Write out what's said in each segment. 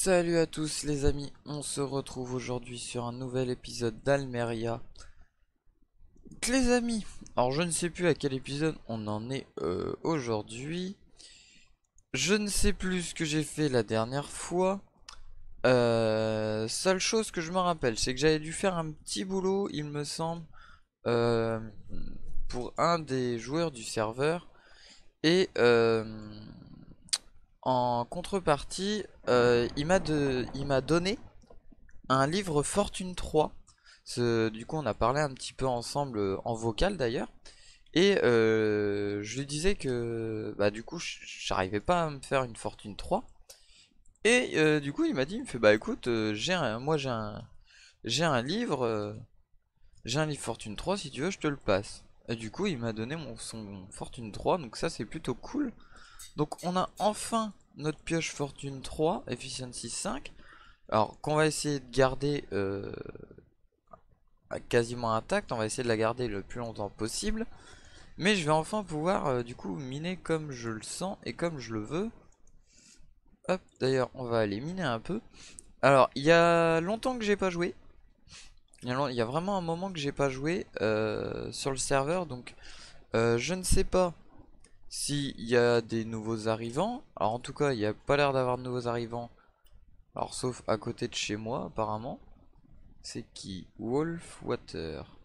Salut à tous les amis, on se retrouve aujourd'hui sur un nouvel épisode d'Almeria. Donc, les amis, alors je ne sais plus à quel épisode on en est aujourd'hui. Je ne sais plus ce que j'ai fait la dernière fois. Seule chose que je me rappelle, c'est que j'avais dû faire un petit boulot, il me semble, euh, pour un des joueurs du serveur. Et en contrepartie, il m'a donné un livre Fortune 3. Du coup, on a parlé un petit peu ensemble en vocal d'ailleurs. Et je lui disais que bah du coup j'arrivais pas à me faire une Fortune 3. Et du coup il m'a dit, il me fait bah écoute, j'ai un livre, j'ai un livre Fortune 3, si tu veux je te le passe. Et du coup il m'a donné son Fortune 3, donc ça c'est plutôt cool. Donc on a enfin notre pioche Fortune 3 Efficiency 5. Alors qu'on va essayer de garder quasiment intacte, on va essayer de la garder le plus longtemps possible. Mais je vais enfin pouvoir du coup miner comme je le sens et comme je le veux. Hop, d'ailleurs on va aller miner un peu. Alors il y a longtemps que j'ai pas joué. Il y a vraiment un moment que j'ai pas joué sur le serveur. Donc je ne sais pas s'il y a des nouveaux arrivants. Alors en tout cas il n'y a pas l'air d'avoir de nouveaux arrivants. Alors sauf à côté de chez moi apparemment. C'est qui? Wolfwater.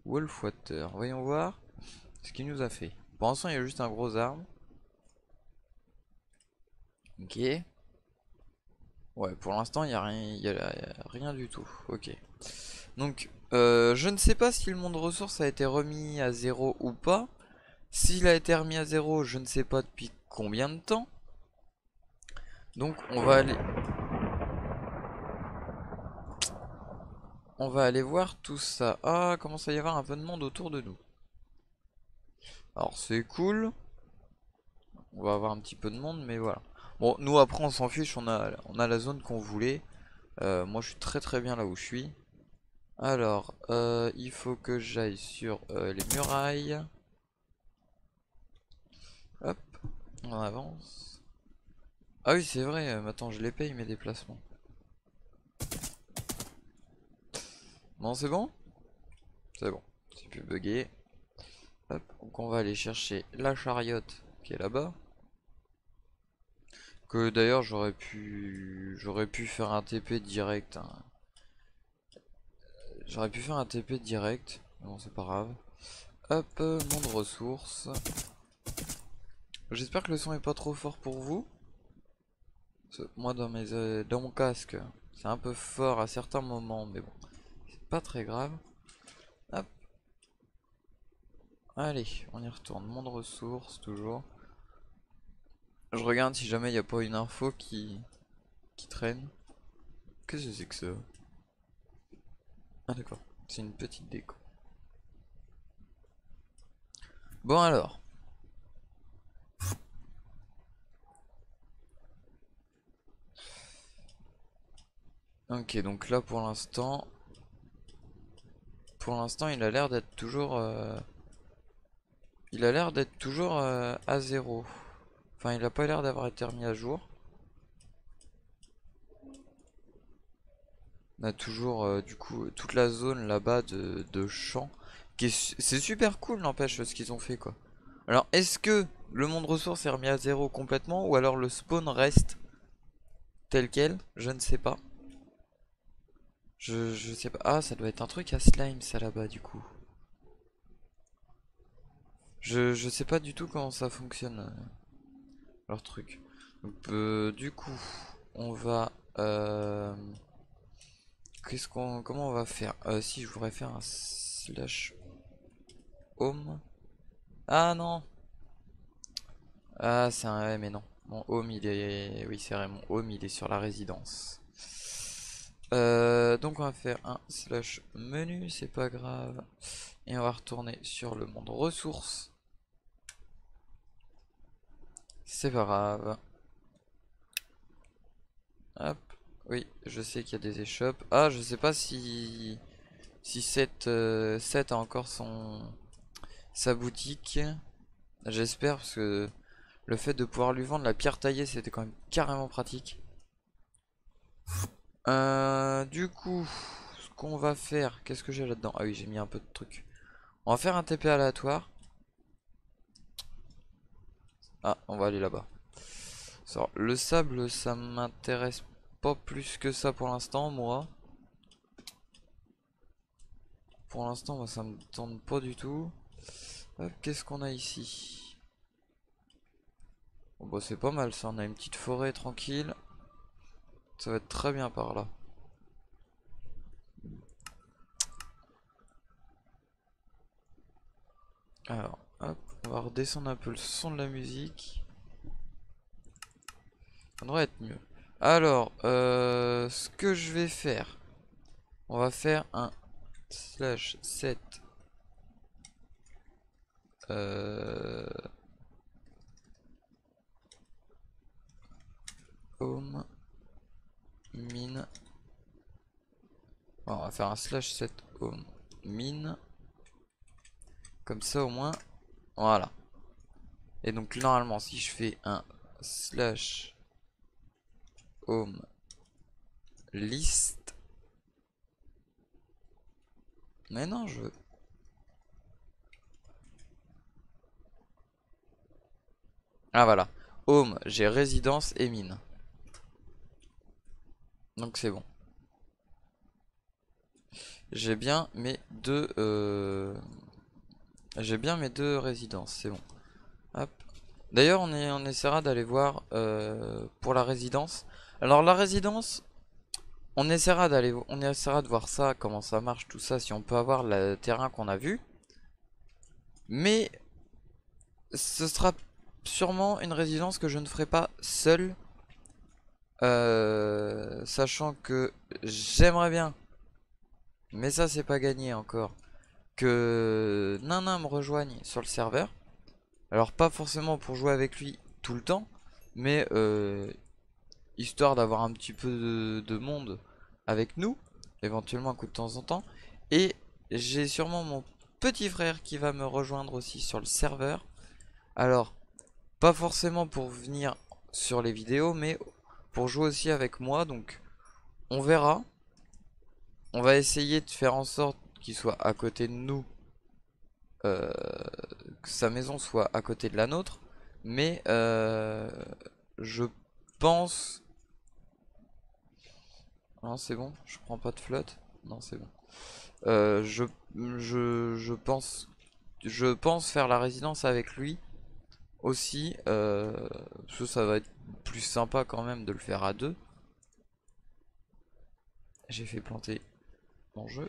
Wolfwater. Voyons voir ce qu'il nous a fait. Pour l'instant il y a juste un gros arbre. Ok. Ouais, pour l'instant, il n'y a rien, y a rien du tout. Ok. Donc, je ne sais pas si le monde ressources a été remis à zéro ou pas. S'il a été remis à zéro, je ne sais pas depuis combien de temps. Donc, on va aller voir tout ça. Ah, commence à y avoir un peu de monde autour de nous. Alors, c'est cool. On va avoir un petit peu de monde, mais voilà. Bon, nous après, on s'en fiche. On a la zone qu'on voulait. Moi, je suis très bien là où je suis. Alors, il faut que j'aille sur les murailles. Hop, on avance. Ah oui, c'est vrai, attends, je les paye mes déplacements. Bon, c'est bon? C'est bon, c'est plus bugué. Hop, donc on va aller chercher la chariote qui est là-bas. Que d'ailleurs j'aurais pu faire un TP direct, hein. J'aurais pu faire un TP direct, mais bon c'est pas grave. Hop, monde ressources. J'espère que le son est pas trop fort pour vous. Moi dans mon casque, c'est un peu fort à certains moments, mais bon, c'est pas très grave. Hop, allez, on y retourne. Monde ressources, toujours. Je regarde si jamais il n'y a pas une info qui traîne. Qu'est-ce que c'est que ça? Ah d'accord, c'est une petite déco. Bon alors. Ok, donc là pour l'instant il a l'air d'être toujours il a l'air d'être toujours à zéro. Enfin il a pas l'air d'avoir été remis à jour. On a toujours du coup toute la zone là-bas de champs. C'est super cool n'empêche ce qu'ils ont fait quoi. Alors est-ce que le monde ressource est remis à zéro complètement ou alors le spawn reste tel quel? Je ne sais pas. Je sais pas. Ah ça doit être un truc à slime ça là-bas du coup. Je sais pas du tout comment ça fonctionne leur truc. Donc, du coup on va comment on va faire? Si je voudrais faire un slash home. Ah non. Ah c'est un mais non. Mon home il est. Oui c'est vrai, mon home il est sur la résidence. Donc on va faire un slash menu, c'est pas grave. Et on va retourner sur le monde ressources. C'est pas grave. Hop. Oui, je sais qu'il y a des échoppes. Ah, je sais pas si cette 7 a encore sa boutique. J'espère parce que Le fait de pouvoir lui vendre la pierre taillée, c'était quand même carrément pratique. Du coup, ce qu'on va faire, qu'est-ce que j'ai là-dedans? Ah oui, j'ai mis un peu de trucs. On va faire un TP aléatoire. Ah, on va aller là-bas. Le sable, ça m'intéresse pas plus que ça pour l'instant, moi. Pour l'instant, moi, ça me tente pas du tout. Qu'est-ce qu'on a ici? Bon, bah, c'est pas mal ça, on a une petite forêt tranquille. Ça va être très bien par là. Alors, hop, on va redescendre un peu le son de la musique. Ça devrait être mieux. Alors, ce que je vais faire, on va faire un slash set home min. Bon, on va faire un slash set home min. Comme ça au moins, voilà. Et donc normalement, si je fais un slash home list, mais non, je veux. Ah voilà, home, j'ai résidence et mine. Donc c'est bon. J'ai bien mes deux j'ai bien mes deux résidences, c'est bon. Hop. D'ailleurs on essaiera d'aller voir pour la résidence. Alors la résidence, on essaiera de voir ça, comment ça marche, tout ça, si on peut avoir le terrain qu'on a vu. Mais ce sera sûrement une résidence que je ne ferai pas seul. Sachant que j'aimerais bien, mais ça c'est pas gagné encore, que Nana me rejoigne sur le serveur. Alors pas forcément pour jouer avec lui tout le temps, mais histoire d'avoir un petit peu de monde avec nous, éventuellement un coup de temps en temps. Et j'ai sûrement mon petit frère qui va me rejoindre aussi sur le serveur. Alors, pas forcément pour venir sur les vidéos, mais pour jouer aussi avec moi. Donc, on verra. On va essayer de faire en sorte qu'il soit à côté de nous, que sa maison soit à côté de la nôtre. Mais je pense... Non, c'est bon, je prends pas de flotte. Non, c'est bon. Euh, je, je pense faire la résidence avec lui aussi. Parce que ça va être plus sympa quand même de le faire à deux. J'ai fait planter mon jeu.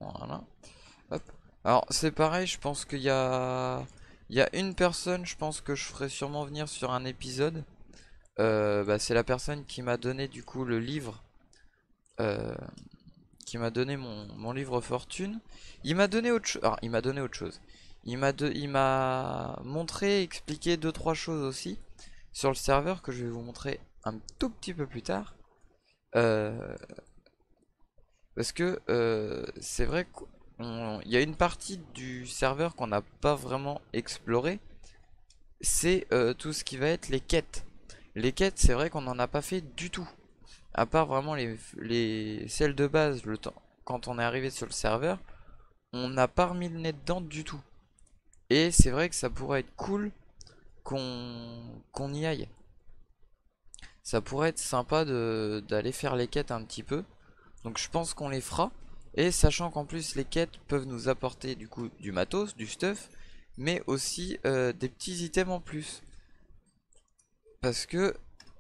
Voilà. Hop. Alors c'est pareil, je pense il y a une personne, je pense que je ferai sûrement venir sur un épisode. Bah, c'est la personne qui m'a donné du coup le livre, euh, qui m'a donné mon livre fortune. Il m'a donné autre chose. Alors il m'a donné autre chose. Il m'a montré, expliqué deux trois choses aussi sur le serveur que je vais vous montrer un tout petit peu plus tard. Euh, Parce que c'est vrai qu'il y a une partie du serveur qu'on n'a pas vraiment exploré. C'est tout ce qui va être les quêtes. Les quêtes, c'est vrai qu'on n'en a pas fait du tout. À part vraiment celles de base, le temps, quand on est arrivé sur le serveur, on n'a pas remis le nez dedans du tout. Et c'est vrai que ça pourrait être cool qu'on y aille. Ça pourrait être sympa d'aller faire les quêtes un petit peu. Donc je pense qu'on les fera. Et sachant qu'en plus les quêtes peuvent nous apporter du coup du matos, du stuff, mais aussi des petits items en plus. Parce que,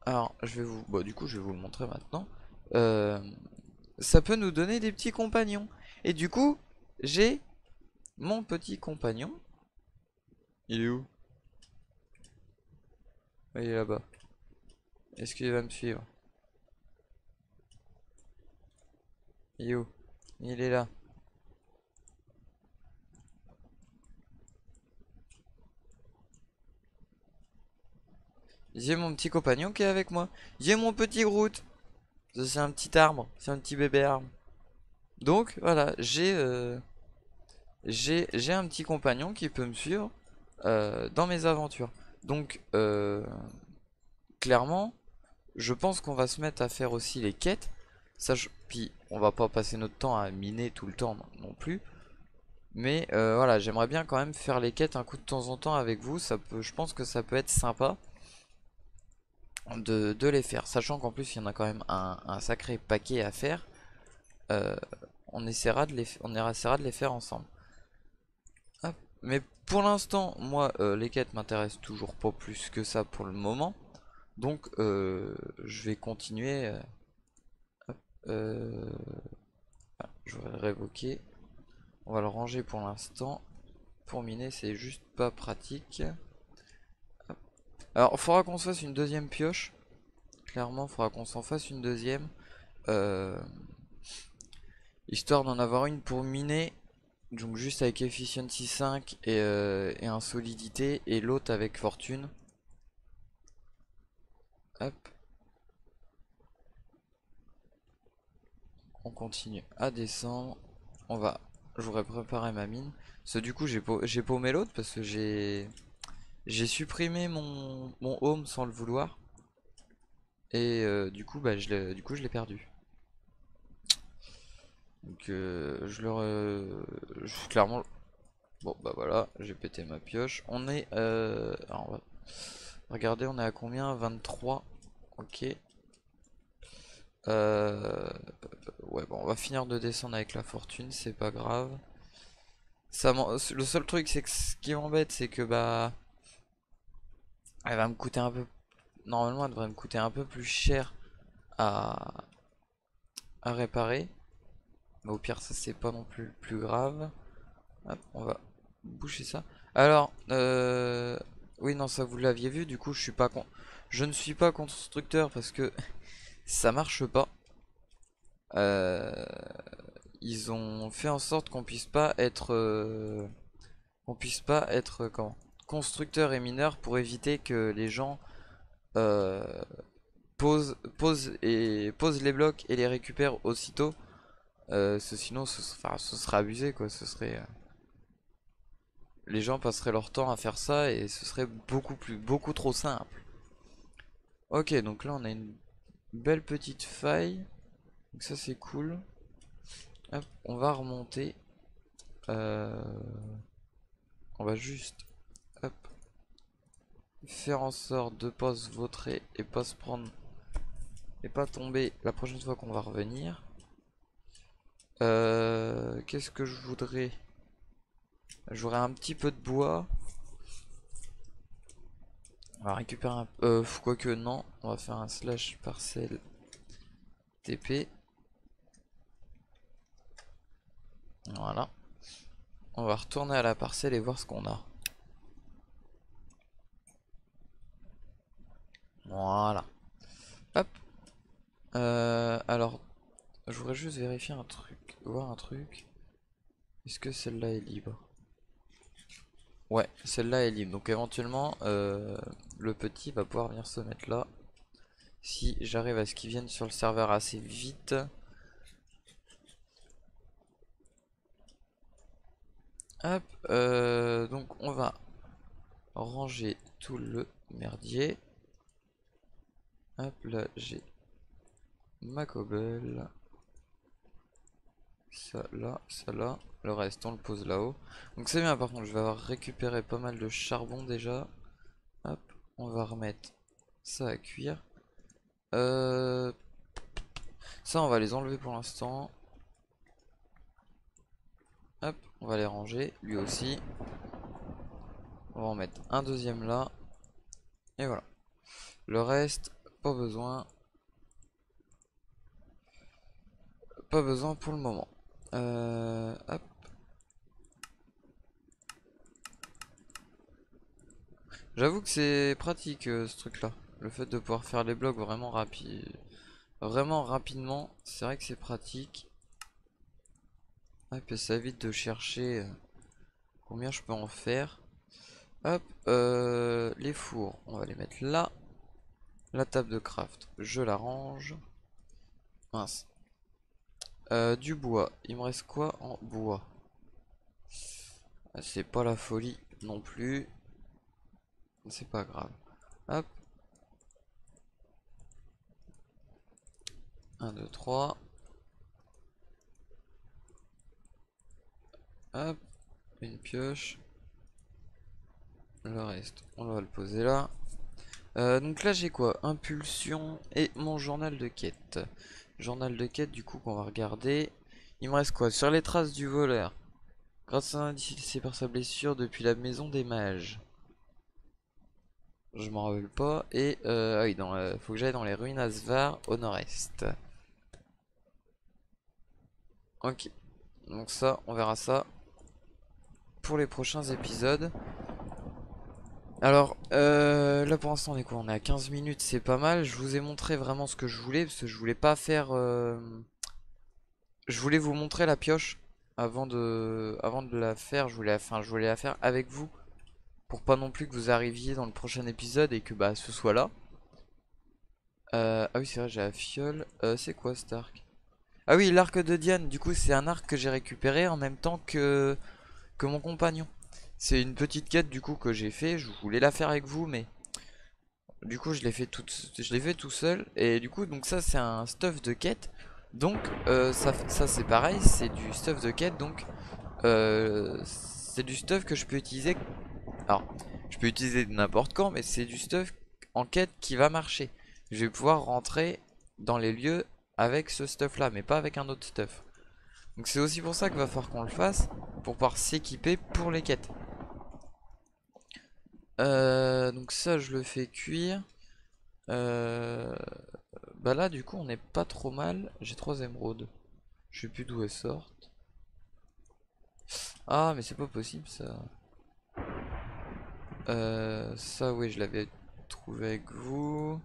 alors je vais vous, bon, du coup je vais vous le montrer maintenant. Euh, Ça peut nous donner des petits compagnons. Et du coup, j'ai mon petit compagnon. Il est où? Il est là-bas. Est-ce qu'il va me suivre? Il est où? Il est là. J'ai mon petit compagnon qui est avec moi. J'ai mon petit Groot. Ça, c'est un petit arbre. C'est un petit bébé arbre. Donc voilà, j'ai un petit compagnon qui peut me suivre dans mes aventures. Donc clairement, je pense qu'on va se mettre à faire aussi les quêtes. Puis on va pas passer notre temps à miner tout le temps non plus. Mais voilà, j'aimerais bien quand même faire les quêtes un coup de temps en temps avec vous. Je pense que ça peut être sympa de les faire. Sachant qu'en plus il y en a quand même un sacré paquet à faire. Euh, on essaiera de les faire ensemble. Hop. Mais pour l'instant, moi, les quêtes m'intéressent toujours pas plus que ça pour le moment. Donc, je vais continuer. Hop, je vais révoquer. On va le ranger pour l'instant. Pour miner, c'est juste pas pratique. Hop. Alors, il faudra qu'on se fasse une deuxième pioche. Clairement, il faudra qu'on s'en fasse une deuxième. euh, Histoire d'en avoir une pour miner. Donc juste avec Efficiency 5 et un Solidité. Et l'autre avec Fortune. Hop. On continue à descendre. Je voudrais préparer ma mine. Parce que du coup j'ai paumé l'autre parce que j'ai supprimé mon home sans le vouloir. Et du coup je l'ai perdu. Donc clairement. Bon bah voilà, j'ai pété ma pioche. Alors, regardez, on est à combien? 23. Ok. Euh, ouais, bon, on va finir de descendre avec la fortune, c'est pas grave. Le seul truc, c'est que ce qui m'embête, c'est que bah, elle va me coûter un peu. Normalement, elle devrait me coûter un peu plus cher à, à réparer. Mais au pire, ça c'est pas non plus le plus grave. Hop, on va boucher ça. Alors, oui, non, ça vous l'aviez vu. Du coup, je ne suis pas constructeur parce que ça marche pas. Euh, Ils ont fait en sorte qu'on puisse pas être comment, constructeur et mineur pour éviter que les gens euh, posent les blocs et les récupèrent aussitôt. Sinon, ce serait abusé quoi. Les gens passeraient leur temps à faire ça et ce serait beaucoup trop simple. Ok, donc là on a une belle petite faille. Donc ça c'est cool. Hop, on va remonter. Euh, on va juste, hop, faire en sorte de pas se vautrer et pas se prendre et pas tomber la prochaine fois qu'on va revenir. Qu'est-ce que je voudrais? J'aurais un petit peu de bois. On va récupérer un peu. Quoique non, on va faire un slash parcelle TP. Voilà. On va retourner à la parcelle et voir ce qu'on a. Voilà. Hop. Alors, je voudrais juste vérifier un truc, voir un truc. Est-ce que celle-là est libre? Ouais, celle-là est libre. Donc éventuellement, le petit va pouvoir venir se mettre là. Si j'arrive à ce qu'il vienne sur le serveur assez vite. Hop, donc on va ranger tout le merdier. Hop, là j'ai ma cobble. Ça là, ça là. Le reste on le pose là-haut. Donc c'est bien, par contre je vais avoir récupéré pas mal de charbon déjà. Hop, on va remettre ça à cuire. Ça on va les enlever pour l'instant. Hop, on va les ranger, lui aussi. On va en mettre un deuxième là. Et voilà. Le reste, pas besoin. Pas besoin pour le moment. Hop. J'avoue que c'est pratique ce truc là. Le fait de pouvoir faire les blocs vraiment rapidement, c'est vrai que c'est pratique. Hop, et ça évite de chercher combien je peux en faire. Hop, les fours, on va les mettre là. La table de craft, je la range. Mince. Du bois, il me reste quoi en bois? C'est pas la folie non plus. c'est pas grave. Hop. 1, 2, 3. Hop. Une pioche. Le reste, on va le poser là. Donc là j'ai quoi? Impulsion et mon journal de quête. Journal de quête du coup qu'on va regarder. Il me reste quoi? Sur les traces du voleur. Grâce à un indice laissé par sa blessure depuis la maison des mages. Je m'en rappelle pas. Et ah oui, faut que j'aille dans les ruines Asvar au nord-est. Ok. Donc ça, on verra ça pour les prochains épisodes. Alors, là pour l'instant on est quoi? On est à 15 minutes, c'est pas mal. Je vous ai montré vraiment ce que je voulais, parce que je voulais pas faire... Je voulais vous montrer la pioche avant de la faire. Je voulais la faire avec vous, pour pas non plus que vous arriviez dans le prochain épisode et que bah ce soit là. Ah oui c'est vrai, j'ai la fiole. C'est quoi cet arc? Ah oui, l'arc de Diane, du coup c'est un arc que j'ai récupéré en même temps que mon compagnon. C'est une petite quête du coup que j'ai fait, je voulais la faire avec vous mais du coup je l'ai fait tout seul. Et du coup donc ça c'est un stuff de quête. Donc ça c'est pareil, c'est du stuff de quête. Donc c'est du stuff que je peux utiliser. Alors je peux utiliser n'importe quand, mais c'est du stuff en quête qui va marcher. Je vais pouvoir rentrer dans les lieux avec ce stuff là, mais pas avec un autre stuff. Donc c'est aussi pour ça qu'il va falloir qu'on le fasse, pour pouvoir s'équiper pour les quêtes. Donc ça je le fais cuire. Bah là du coup on n'est pas trop mal. J'ai 3 émeraudes. Je sais plus d'où elles sortent. Ah mais c'est pas possible ça. Ça oui je l'avais trouvé avec vous.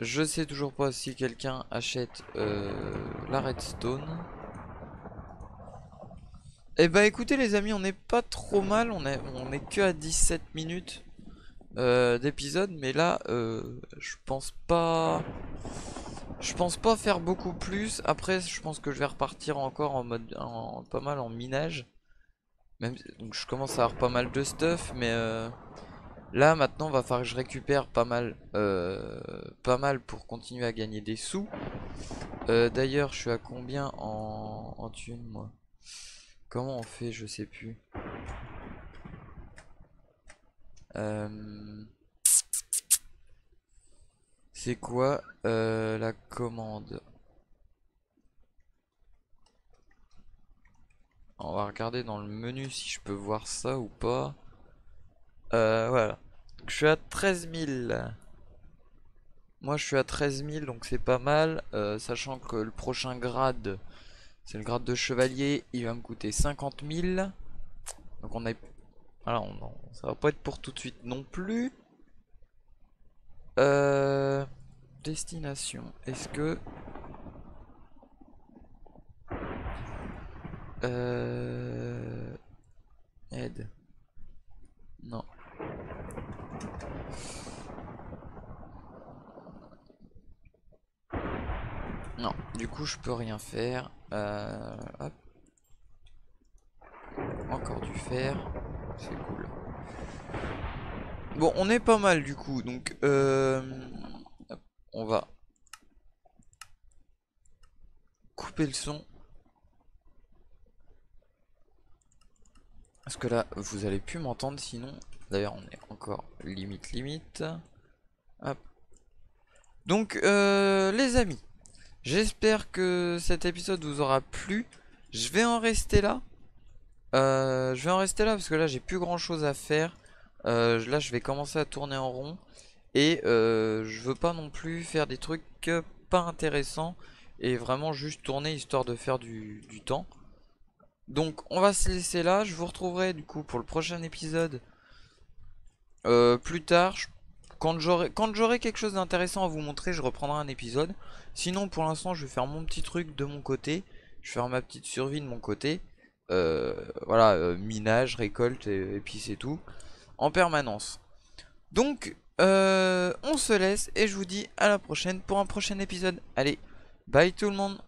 Je sais toujours pas si quelqu'un achète la redstone. Et bah écoutez les amis, on n'est pas trop mal. On est que à 17 minutes d'épisode. Mais là je pense pas faire beaucoup plus. Après je pense que je vais repartir encore en mode pas mal en minage. Même, donc je commence à avoir pas mal de stuff. Mais là maintenant va falloir que je récupère pas mal pour continuer à gagner des sous. D'ailleurs je suis à combien en thunes moi? Comment on fait? Je sais plus. C'est quoi la commande? On va regarder dans le menu si je peux voir ça ou pas. Voilà. Donc, je suis à 13 000. Moi je suis à 13 000 donc c'est pas mal. Sachant que le prochain grade, c'est le grade de chevalier, il va me coûter 50 000. Donc on a... Alors ça va pas être pour tout de suite non plus. Destination. Est-ce que... Aide. Non. Non, du coup je peux rien faire. Hop. Encore du fer. C'est cool. Bon, on est pas mal du coup. Donc, hop, on va couper le son. Parce que là, vous allez plus m'entendre sinon. D'ailleurs, on est encore limite. Hop. Donc, les amis, j'espère que cet épisode vous aura plu. Je vais en rester là. Parce que là, j'ai plus grand chose à faire. Là, je vais commencer à tourner en rond. Et je veux pas non plus faire des trucs pas intéressants. Et vraiment juste tourner histoire de faire du temps. Donc on va se laisser là. Je vous retrouverai du coup pour le prochain épisode plus tard. Quand j'aurai quelque chose d'intéressant à vous montrer, je reprendrai un épisode. Sinon pour l'instant je vais faire mon petit truc de mon côté. Je vais faire ma petite survie de mon côté. Voilà, minage, récolte et puis c'est tout. En permanence. Donc on se laisse et je vous dis à la prochaine pour un prochain épisode. Allez, bye tout le monde.